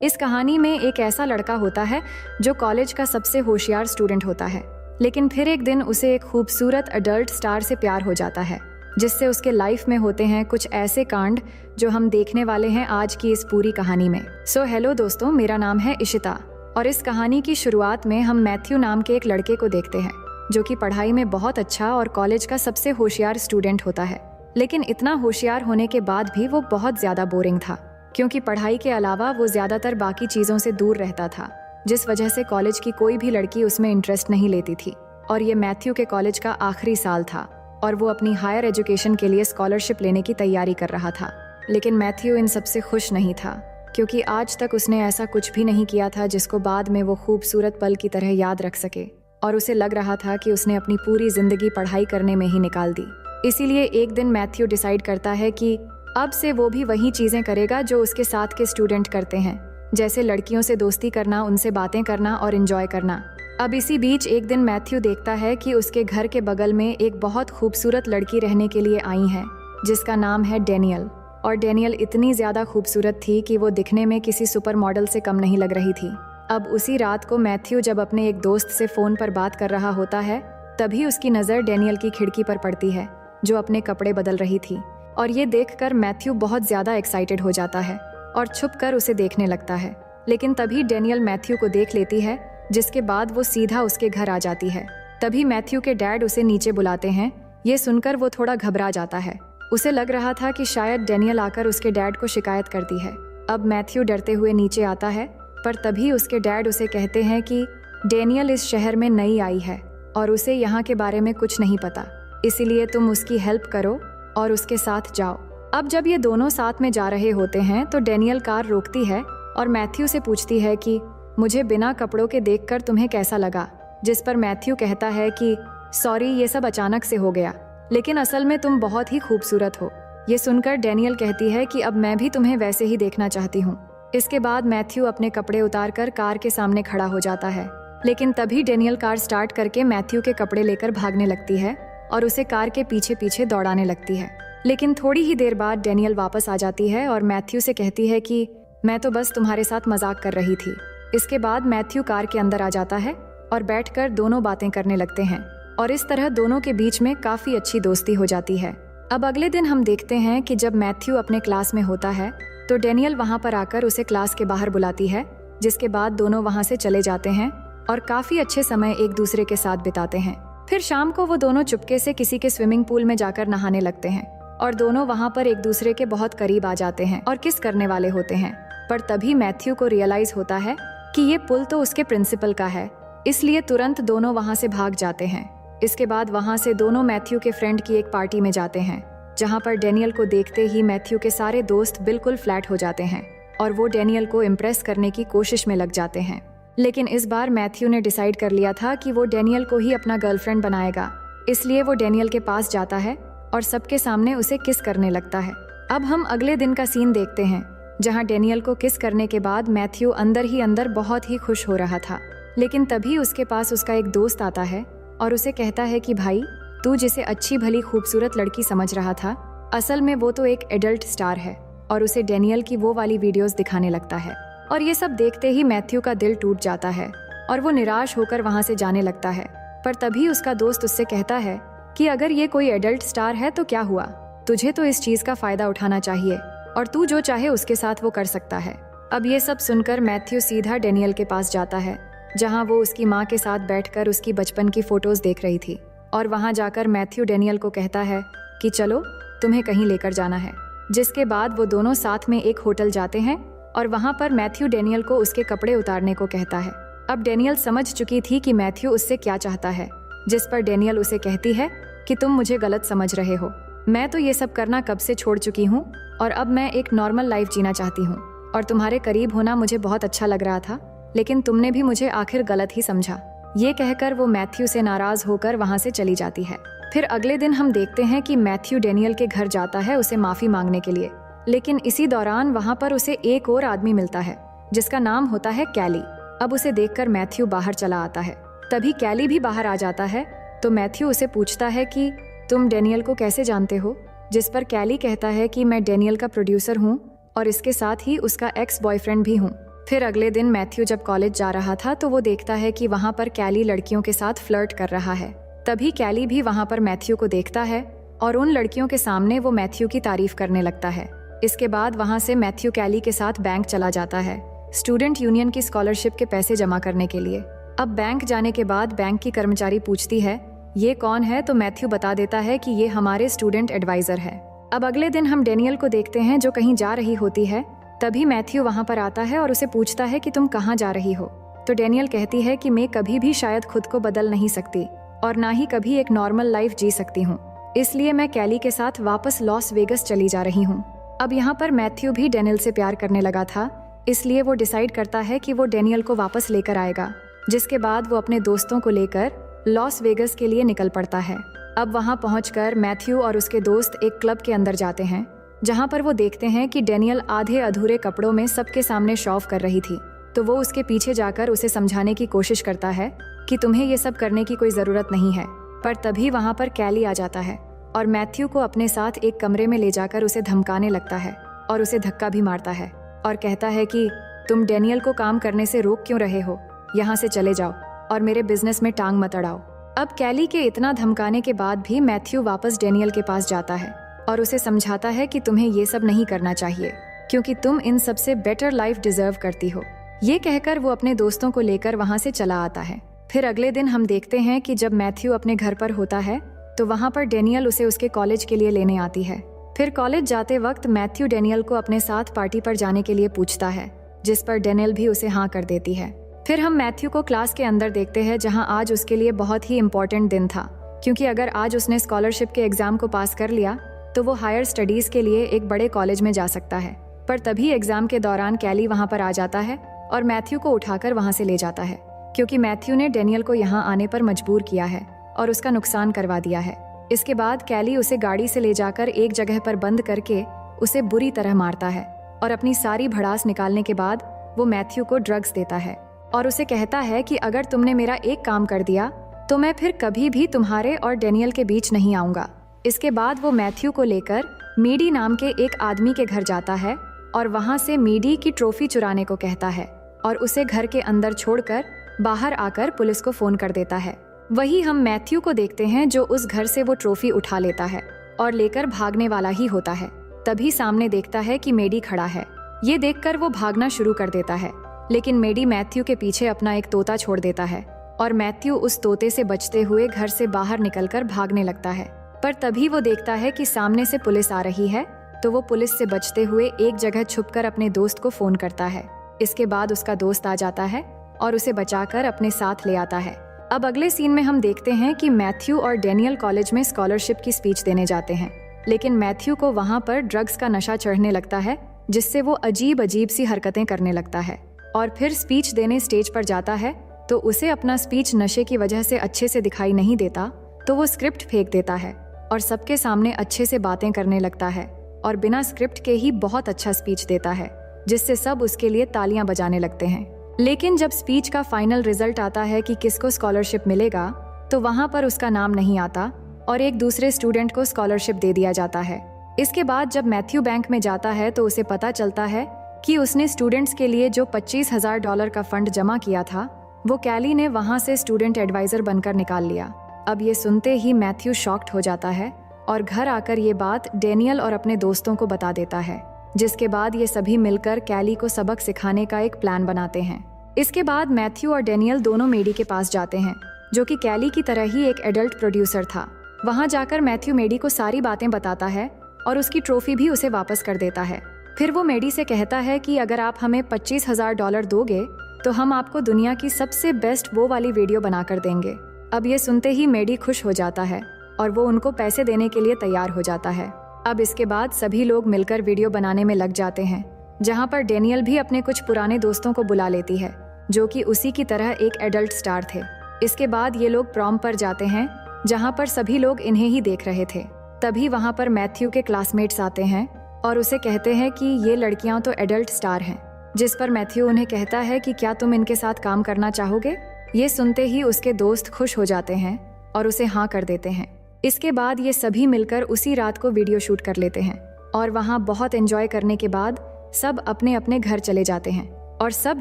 इस कहानी में एक ऐसा लड़का होता है जो कॉलेज का सबसे होशियार स्टूडेंट होता है, लेकिन फिर एक दिन उसे एक खूबसूरत अडल्ट स्टार से प्यार हो जाता है, जिससे उसके लाइफ में होते हैं कुछ ऐसे कांड जो हम देखने वाले हैं आज की इस पूरी कहानी में। हेलो दोस्तों, मेरा नाम है इशिता और इस कहानी की शुरुआत में हम मैथ्यू नाम के एक लड़के को देखते हैं जो कि पढ़ाई में बहुत अच्छा और कॉलेज का सबसे होशियार स्टूडेंट होता है। लेकिन इतना होशियार होने के बाद भी वो बहुत ज्यादा बोरिंग था, क्योंकि पढ़ाई के अलावा वो ज्यादातर बाकी चीजों से दूर रहता था, जिस वजह से कॉलेज की कोई भी लड़की उसमें इंटरेस्ट नहीं लेती थी। और ये मैथ्यू के कॉलेज का आखिरी साल था और वो अपनी हायर एजुकेशन के लिए स्कॉलरशिप लेने की तैयारी कर रहा था। लेकिन मैथ्यू इन सबसे खुश नहीं था, क्योंकि आज तक उसने ऐसा कुछ भी नहीं किया था जिसको बाद में वो खूबसूरत पल की तरह याद रख सके, और उसे लग रहा था कि उसने अपनी पूरी जिंदगी पढ़ाई करने में ही निकाल दी। इसीलिए एक दिन मैथ्यू डिसाइड करता है कि अब से वो भी वही चीजें करेगा जो उसके साथ के स्टूडेंट करते हैं, जैसे लड़कियों से दोस्ती करना, उनसे बातें करना और एंजॉय करना। अब इसी बीच एक दिन मैथ्यू देखता है कि उसके घर के बगल में एक बहुत खूबसूरत लड़की रहने के लिए आई है, जिसका नाम है डेनियल। और डेनियल इतनी ज्यादा खूबसूरत थी कि वो दिखने में किसी सुपर मॉडल से कम नहीं लग रही थी। अब उसी रात को मैथ्यू जब अपने एक दोस्त से फोन पर बात कर रहा होता है, तभी उसकी नजर डेनियल की खिड़की पर पड़ती है, जो अपने कपड़े बदल रही थी। और ये देखकर मैथ्यू बहुत ज्यादा एक्साइटेड हो जाता है और छुपकर उसे देखने लगता है। लेकिन तभी डेनियल मैथ्यू को देख लेती है, जिसके बाद वो सीधा उसके घर आ जाती है। तभी मैथ्यू के डैड उसे नीचे बुलाते हैं। ये सुनकर वो थोड़ा घबरा जाता है। उसे लग रहा था कि शायद डेनियल आकर उसके डैड को शिकायत करती है। अब मैथ्यू डरते हुए नीचे आता है, पर तभी उसके डैड उसे कहते हैं कि डेनियल इस शहर में नई आई है और उसे यहाँ के बारे में कुछ नहीं पता, इसीलिए तुम उसकी हेल्प करो और उसके साथ जाओ। अब जब ये दोनों साथ में जा रहे होते हैं तो डेनियल कार रोकती है और मैथ्यू से पूछती है कि मुझे बिना कपड़ों के देखकर तुम्हें कैसा लगा, जिस पर मैथ्यू कहता है कि सॉरी, ये सब अचानक से हो गया, लेकिन असल में तुम बहुत ही खूबसूरत हो। ये सुनकर डेनियल कहती है कि अब मैं भी तुम्हें वैसे ही देखना चाहती हूँ। इसके बाद मैथ्यू अपने कपड़े उतारकर कार के सामने खड़ा हो जाता है, लेकिन तभी डेनियल कार स्टार्ट करके मैथ्यू के कपड़े लेकर भागने लगती है और उसे कार के पीछे पीछे दौड़ाने लगती है। लेकिन थोड़ी ही देर बाद डेनियल वापस आ जाती है और मैथ्यू से कहती है कि मैं तो बस तुम्हारे साथ मजाक कर रही थी। इसके बाद मैथ्यू कार के अंदर आ जाता है और बैठकर दोनों बातें करने लगते हैं, और इस तरह दोनों के बीच में काफी अच्छी दोस्ती हो जाती है। अब अगले दिन हम देखते हैं कि जब मैथ्यू अपने क्लास में होता है तो डेनियल वहाँ पर आकर उसे क्लास के बाहर बुलाती है, जिसके बाद दोनों वहाँ से चले जाते हैं और काफी अच्छे समय एक दूसरे के साथ बिताते हैं। फिर शाम को वो दोनों चुपके से किसी के स्विमिंग पूल में जाकर नहाने लगते हैं और दोनों वहाँ पर एक दूसरे के बहुत करीब आ जाते हैं और किस करने वाले होते हैं। पर तभी मैथ्यू को रियलाइज होता है कि ये पुल तो उसके प्रिंसिपल का है, इसलिए तुरंत दोनों वहाँ से भाग जाते हैं। इसके बाद वहाँ से दोनों मैथ्यू के फ्रेंड की एक पार्टी में जाते हैं, जहाँ पर डेनियल को देखते ही मैथ्यू के सारे दोस्त बिल्कुल फ्लैट हो जाते हैं और वो डेनियल को इम्प्रेस करने की कोशिश में लग जाते हैं। लेकिन इस बार मैथ्यू ने डिसाइड कर लिया था कि वो डेनियल को ही अपना गर्लफ्रेंड बनाएगा, इसलिए वो डेनियल के पास जाता है और सबके सामने उसे किस करने लगता है। अब हम अगले दिन का सीन देखते हैं, जहाँ डेनियल को किस करने के बाद मैथ्यू अंदर ही अंदर बहुत ही खुश हो रहा था। लेकिन तभी उसके पास उसका एक दोस्त आता है और उसे कहता है कि भाई, तू जिसे अच्छी भली खूबसूरत लड़की समझ रहा था, असल में वो तो एक एडल्ट स्टार है, और उसे डेनियल की वो वाली वीडियोस दिखाने लगता है। और ये सब देखते ही मैथ्यू का दिल टूट जाता है और वो निराश होकर वहाँ से जाने लगता है। पर तभी उसका दोस्त उससे कहता है कि अगर ये कोई एडल्ट स्टार है तो क्या हुआ, तुझे तो इस चीज का फायदा उठाना चाहिए और तू जो चाहे उसके साथ वो कर सकता है। अब ये सब सुनकर मैथ्यू सीधा डेनियल के पास जाता है, जहाँ वो उसकी माँ के साथ बैठकर उसकी बचपन की फोटोज देख रही थी। और वहाँ जाकर मैथ्यू डेनियल को कहता है कि चलो, तुम्हें कहीं लेकर जाना है। जिसके बाद वो दोनों साथ में एक होटल जाते हैं और वहाँ पर मैथ्यू डेनियल को उसके कपड़े उतारने को कहता है। अब डेनियल समझ चुकी थी कि मैथ्यू उससे क्या चाहता है, जिस पर डेनियल उसे कहती है कि तुम मुझे गलत समझ रहे हो, मैं तो ये सब करना कब से छोड़ चुकी हूँ और अब मैं एक नॉर्मल लाइफ जीना चाहती हूँ, और तुम्हारे करीब होना मुझे बहुत अच्छा लग रहा था, लेकिन तुमने भी मुझे आखिर गलत ही समझा। ये कहकर वो मैथ्यू से नाराज होकर वहाँ से चली जाती है। फिर अगले दिन हम देखते हैं कि मैथ्यू डेनियल के घर जाता है उसे माफी मांगने के लिए, लेकिन इसी दौरान वहाँ पर उसे एक और आदमी मिलता है, जिसका नाम होता है कैली। अब उसे देखकर मैथ्यू बाहर चला आता है। तभी कैली भी बाहर आ जाता है, तो मैथ्यू उसे पूछता है कि तुम डेनियल को कैसे जानते हो, जिस पर कैली कहता है कि मैं डेनियल का प्रोड्यूसर हूँ और इसके साथ ही उसका एक्स बॉयफ्रेंड भी हूँ। फिर अगले दिन मैथ्यू जब कॉलेज जा रहा था तो वो देखता है कि वहाँ पर कैली लड़कियों के साथ फ्लर्ट कर रहा है। तभी कैली भी वहाँ पर मैथ्यू को देखता है और उन लड़कियों के सामने वो मैथ्यू की तारीफ करने लगता है। इसके बाद वहाँ से मैथ्यू कैली के साथ बैंक चला जाता है स्टूडेंट यूनियन की स्कॉलरशिप के पैसे जमा करने के लिए। अब बैंक जाने के बाद बैंक की कर्मचारी पूछती है ये कौन है, तो मैथ्यू बता देता है कि ये हमारे स्टूडेंट एडवाइजर है। अब अगले दिन हम डेनियल को देखते हैं जो कहीं जा रही होती है। तभी मैथ्यू वहाँ पर आता है और उसे पूछता है कि तुम कहाँ जा रही हो। तो डेनियल कहती है कि मैं कभी भी शायद खुद को बदल नहीं सकती और ना ही कभी एक नॉर्मल लाइफ जी सकती हूँ, इसलिए मैं कैली के साथ वापस लॉस वेगस चली जा रही हूँ। अब यहाँ पर मैथ्यू भी डेनियल से प्यार करने लगा था, इसलिए वो डिसाइड करता है कि वो डेनियल को वापस लेकर आएगा, जिसके बाद वो अपने दोस्तों को लेकर लॉस वेगस के लिए निकल पड़ता है। अब वहाँ पहुंचकर मैथ्यू और उसके दोस्त एक क्लब के अंदर जाते हैं, जहाँ पर वो देखते हैं कि डेनियल आधे अधूरे कपड़ों में सबके सामने शो ऑफ कर रही थी। तो वो उसके पीछे जाकर उसे समझाने की कोशिश करता है कि तुम्हें ये सब करने की कोई ज़रूरत नहीं है। पर तभी वहाँ पर कैली आ जाता है और मैथ्यू को अपने साथ एक कमरे में ले जाकर उसे धमकाने लगता है और उसे धक्का भी मारता है और कहता है कि तुम डेनियल को काम करने से रोक क्यों रहे हो, यहाँ से चले जाओ और मेरे बिजनेस में टांग मत अड़ाओ। अब कैली के इतना धमकाने के बाद भी मैथ्यू वापस डेनियल के पास जाता है और उसे समझाता है कि तुम्हें ये सब नहीं करना चाहिए क्योंकि तुम इन सबसे बेटर लाइफ डिजर्व करती हो। ये कहकर वो अपने दोस्तों को लेकर वहाँ से चला आता है। फिर अगले दिन हम देखते हैं कि जब मैथ्यू अपने घर पर होता है तो वहाँ पर डेनियल उसे उसके कॉलेज के लिए लेने आती है। फिर कॉलेज जाते वक्त मैथ्यू डेनियल को अपने साथ पार्टी पर जाने के लिए पूछता है, जिस पर डेनियल भी उसे हाँ कर देती है। फिर हम मैथ्यू को क्लास के अंदर देखते हैं, जहाँ आज उसके लिए बहुत ही इम्पोर्टेंट दिन था, क्योंकि अगर आज उसने स्कॉलरशिप के एग्जाम को पास कर लिया तो वो हायर स्टडीज के लिए एक बड़े कॉलेज में जा सकता है। पर तभी एग्जाम के दौरान कैली वहाँ पर आ जाता है और मैथ्यू को उठाकर वहाँ से ले जाता है, क्योंकि मैथ्यू ने डेनियल को यहाँ आने पर मजबूर किया है और उसका नुकसान करवा दिया है। इसके बाद कैली उसे गाड़ी से ले जाकर एक जगह पर बंद करके उसे बुरी तरह मारता है और अपनी सारी भड़ास निकालने के बाद वो मैथ्यू को ड्रग्स देता है और उसे कहता है कि अगर तुमने मेरा एक काम कर दिया तो मैं फिर कभी भी तुम्हारे और डेनियल के बीच नहीं आऊंगा। इसके बाद वो मैथ्यू को लेकर मीडी नाम के एक आदमी के घर जाता है और वहाँ से मीडी की ट्रॉफी चुराने को कहता है और उसे घर के अंदर छोड़कर बाहर आकर पुलिस को फोन कर देता है। वही हम मैथ्यू को देखते हैं जो उस घर से वो ट्रॉफी उठा लेता है और लेकर भागने वाला ही होता है। तभी सामने देखता है कि मेडी खड़ा है। ये देखकर वो भागना शुरू कर देता है, लेकिन मेडी मैथ्यू के पीछे अपना एक तोता छोड़ देता है और मैथ्यू उस तोते से बचते हुए घर से बाहर निकलकर भागने लगता है। पर तभी वो देखता है कि सामने से पुलिस आ रही है, तो वो पुलिस से बचते हुए एक जगह छुपकर अपने दोस्त को फोन करता है। इसके बाद उसका दोस्त आ जाता है और उसे बचाकर अपने साथ ले आता है। अब अगले सीन में हम देखते हैं कि मैथ्यू और डेनियल कॉलेज में स्कॉलरशिप की स्पीच देने जाते हैं, लेकिन मैथ्यू को वहाँ पर ड्रग्स का नशा चढ़ने लगता है, जिससे वो अजीब अजीब सी हरकतें करने लगता है और फिर स्पीच देने स्टेज पर जाता है तो उसे अपना स्पीच नशे की वजह से अच्छे से दिखाई नहीं देता, तो वो स्क्रिप्ट फेंक देता है और सबके सामने अच्छे से बातें करने लगता है और बिना स्क्रिप्ट के ही बहुत अच्छा स्पीच देता है, जिससे सब उसके लिए तालियां बजाने लगते हैं। लेकिन जब स्पीच का फाइनल रिजल्ट आता है कि किसको स्कॉलरशिप मिलेगा, तो वहाँ पर उसका नाम नहीं आता और एक दूसरे स्टूडेंट को स्कॉलरशिप दे दिया जाता है। इसके बाद जब मैथ्यू बैंक में जाता है तो उसे पता चलता है कि उसने स्टूडेंट्स के लिए जो $25,000 का फंड जमा किया था वो कैली ने वहाँ से स्टूडेंट एडवाइजर बनकर निकाल लिया। अब ये सुनते ही मैथ्यू शॉक्ड हो जाता है और घर आकर ये बात डेनियल और अपने दोस्तों को बता देता है, जिसके बाद ये सभी मिलकर कैली को सबक सिखाने का एक प्लान बनाते हैं। इसके बाद मैथ्यू और डेनियल दोनों मेडी के पास जाते हैं, जो कि कैली की तरह ही एक एडल्ट प्रोड्यूसर था। वहाँ जाकर मैथ्यू मेडी को सारी बातें बताता है और उसकी ट्रॉफी भी उसे वापस कर देता है। फिर वो मेडी से कहता है कि अगर आप हमें $25,000 दोगे तो हम आपको दुनिया की सबसे बेस्ट वो वाली वीडियो बनाकर देंगे। अब ये सुनते ही मेडी खुश हो जाता है और वो उनको पैसे देने के लिए तैयार हो जाता है। अब इसके बाद सभी लोग मिलकर वीडियो बनाने में लग जाते हैं, जहाँ पर डेनियल भी अपने कुछ पुराने दोस्तों को बुला लेती है, जो कि उसी की तरह एक एडल्ट स्टार थे। इसके बाद ये लोग प्रॉम पर जाते हैं, जहाँ पर सभी लोग इन्हें ही देख रहे थे। तभी वहाँ पर मैथ्यू के क्लासमेट्स आते हैं और उसे कहते हैं कि ये लड़कियां तो एडल्ट स्टार हैं, जिस पर मैथ्यू उन्हें कहता है कि क्या तुम इनके साथ काम करना चाहोगे। ये सुनते ही उसके दोस्त खुश हो जाते हैं और उसे हाँ कर देते हैं। इसके बाद ये सभी मिलकर उसी रात को वीडियो शूट कर लेते हैं और वहाँ बहुत एंजॉय करने के बाद सब अपने अपने घर चले जाते हैं। और सब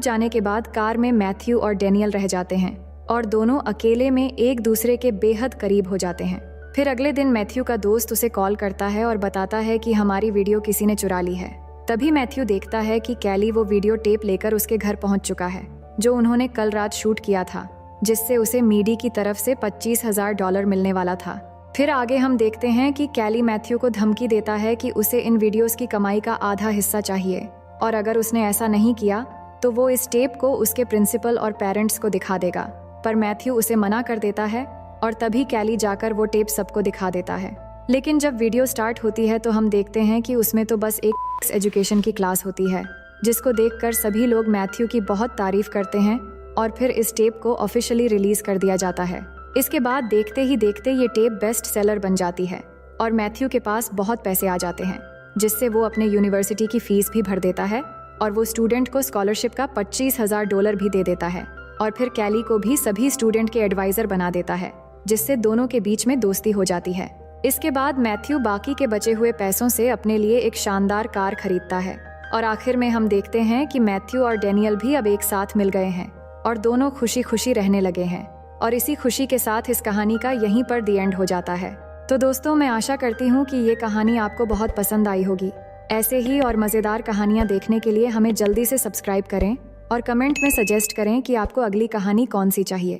जाने के बाद कार में मैथ्यू और डेनियल रह जाते हैं और दोनों अकेले में एक दूसरे के बेहद करीब हो जाते हैं। फिर अगले दिन मैथ्यू का दोस्त उसे कॉल करता है और बताता है कि हमारी वीडियो किसी ने चुरा ली है। तभी मैथ्यू देखता है कि कैली वो वीडियो टेप लेकर उसके घर पहुंच चुका है जो उन्होंने कल रात शूट किया था, जिससे उसे मीडी की तरफ से $25,000 मिलने वाला था। फिर आगे हम देखते हैं कि कैली मैथ्यू को धमकी देता है कि उसे इन वीडियोस की कमाई का आधा हिस्सा चाहिए और अगर उसने ऐसा नहीं किया तो वो इस टेप को उसके प्रिंसिपल और पेरेंट्स को दिखा देगा। पर मैथ्यू उसे मना कर देता है और तभी कैली जाकर वो टेप सबको दिखा देता है। लेकिन जब वीडियो स्टार्ट होती है तो हम देखते हैं कि उसमें तो बस एक एजुकेशन की क्लास होती है, जिसको देखकर सभी लोग मैथ्यू की बहुत तारीफ करते हैं और फिर इस टेप को ऑफिशियली रिलीज कर दिया जाता है। इसके बाद देखते ही देखते ये टेप बेस्ट सेलर बन जाती है और मैथ्यू के पास बहुत पैसे आ जाते हैं, जिससे वो अपने यूनिवर्सिटी की फीस भी भर देता है और वो स्टूडेंट को स्कॉलरशिप का $25,000 भी दे देता है और फिर कैली को भी सभी स्टूडेंट के एडवाइजर बना देता है, जिससे दोनों के बीच में दोस्ती हो जाती है। इसके बाद मैथ्यू बाकी के बचे हुए पैसों से अपने लिए एक शानदार कार खरीदता है और आखिर में हम देखते हैं कि मैथ्यू और डेनियल भी अब एक साथ मिल गए हैं और दोनों खुशी खुशी रहने लगे हैं। और इसी खुशी के साथ इस कहानी का यहीं पर दी एंड हो जाता है। तो दोस्तों, मैं आशा करती हूँ कि ये कहानी आपको बहुत पसंद आई होगी। ऐसे ही और मज़ेदार कहानियाँ देखने के लिए हमें जल्दी से सब्सक्राइब करें और कमेंट में सजेस्ट करें कि आपको अगली कहानी कौन सी चाहिए।